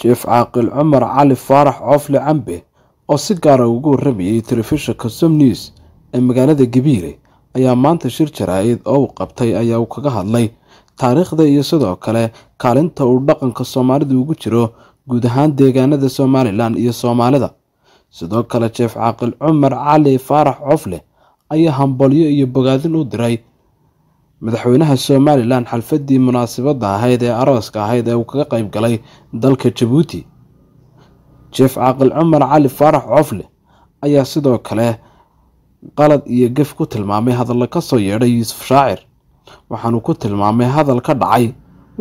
شيف عاقل عمر علي فارح عوفلي عنبه oo si gaar ah ugu warramayay telefishinka Som News ee magaalada Gabiile ayaa maanta shir jaraa'id oo uu qabtay ayaa uu kaga hadlay taariikhda iyo sidoo kale kaalinta uu dhaqanka Soomaalidu ugu jiro guud ahaan deegaanada Somaliland iyo Soomaalida. sidoo kale Chef Caaqil Cumar Cali Faarax Cofle ayaa hambalyo iyo bogaadin u diray madaxweynaha Somaliland xalfadii munaasabada ahayd ee arooska ahayd ee uu kaga qayb galay dalka Djibouti. Chef Caaqil Cumar Cali Faarax Cofle ayaa sidoo kale qalad iyo gaf ku tilmaamay hadal ka soo yeedhay Yuusuf Shaacir waxaanu ku tilmaamay hadal ka dhacay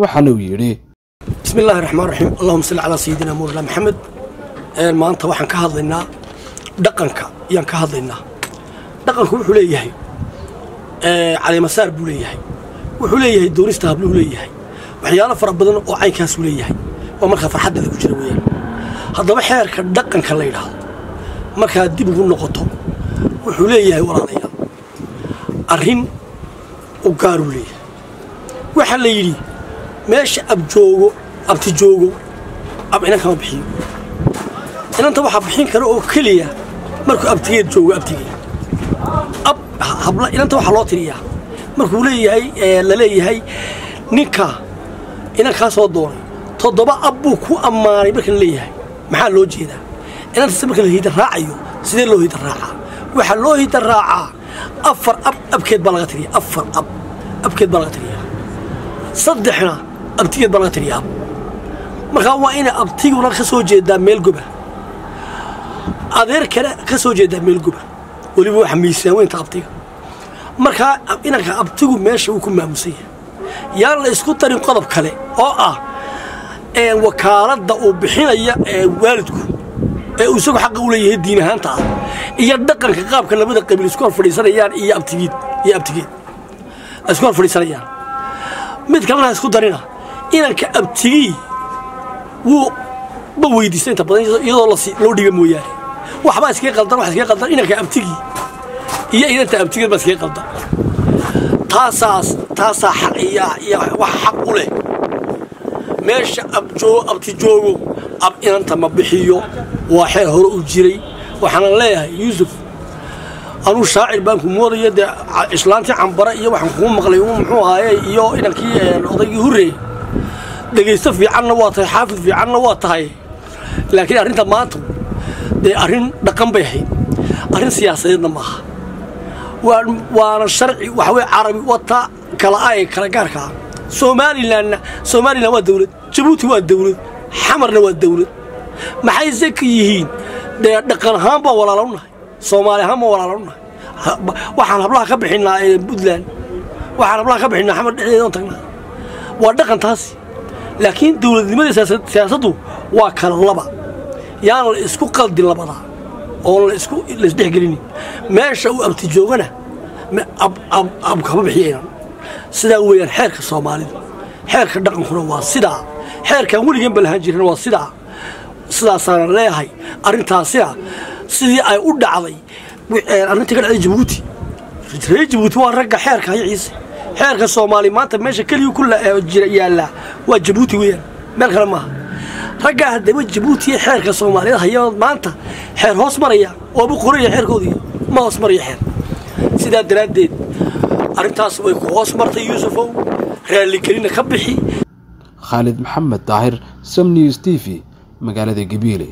waxaana uu yiri Bismillahir Rahmanir Rahim Allahumma salli ala sayyidina Muhammad maanta waxaan ka hadlaynaa dhaqanka iyaan ka hadlaynaa dhaqanku wuxuu leeyahay cali masaar buu leeyahay wuxuu leeyahay doonista habluhu leeyahay waxyaalo fara badan oo caynkaas u leeyahay oo marka farxad lagu jiro weeyaan haddaba xeerka dhaqanka la yiraahdo marka dib ugu noqoto wuxuu leeyahay walaalayaal arrin u gaar u leeyahay waxa la yiri meesha abti joogo ina kama bixiyo inanta waxa bixin karo oo kaliya markuu abtigeed joogo abtigeed habla inanta waxa loo tiriyaa markuu leeyahay la leeyahay ninka ina ka soo doonay todoba abbu ku amaanay marka leeyahay maxaa loo jeedaa inanta marka la hida raacayo sidee loo hida raacaa waxa loo hida raacaa afar abkeed baa laga tiriyaa afar abkeed baa laga tiriyaa saddexna abtigeed baa laga tiriyaa marka waa in abtiguna ka soo jeedaa meel goba adeer kale ka soo jeedaa meel goba waliba waxa miisaan weynta abtiga marka inanka abtigu meesha uu ku maamusay yaa la isku tarin qodob kale oo ah wakaalada uu bixinaya waalidku uu isagu xaq u leeyahay diin ahaanta iyo dhaqanka qaabka labada qabiil isku fadhiisanayaan iyo abtigeed isku fadhiisanayaan mid kalena isku darina inanka abtigi wuu ba weydiisay inta badan iyadoo loo dhiga mooyaan waxba iska qaldan inanka abtigi iyo inanta abtigeed baa iska qaldan taasa xaqiya wax xaq u leh meesha abti joogo inanta ma bixiyo waa xeer hore u jiray waxaan leeyahay Yuusuf anu shaacir baan ku moodaya islaanti canbara iyo waxaan ku maqlay muxuu ahaayay iyo inankii odaygii hurey dhageysto fiicanna waa tahay xaafid fiicanna waa tahay laakiin arrinta maanta arrin dhaqan bay ahayd arrin siyaasadeedna maaha waana sharci waxa way carabi wata kala gaarka Somaliland waa dawlad Djibouti waa dawlad xamarna waa dawlad maxay zaki yihiin dhaqan ahaan baa walaalownahay Soomaali ahaan ma walaalownahay waxaan hablaha ka bixinaa Puntland waxaan hablaha ka bixinaa xamar dhexdeeda tagnaa waa dhaqan taas laakiin dawladnimada siyaasaddu waa kala laba yaan la isku qaldin labada oo la isku isdhexgelin meesha uu abti joogana kama bixiyeen sida weeyaan xeerka Soomaalida xeerka dhaqankuna waa sida xeerka waligan balahan jirin waa sidaasaan leeyahay arrintaasi sidii ay u dhacday arrinta ka dhacday Djibouti waa ragga xeerka hayciisa xeerka Soomaali maanta meesha kaliya ku jira yaala waa Djibouti weeyaan meel kale ma ragga hadaba Djibouti xeerka Soomaalida hayaa maanta xeer hoos maraya oo bu qoraya xeerkoodii ma hoos maraya xeer sida daraadeed arrintaas way ku hoos martay Yuusufow raali gelina ka bixi Khalid Maxamed Daahir Som News TV magaalada Gabiile.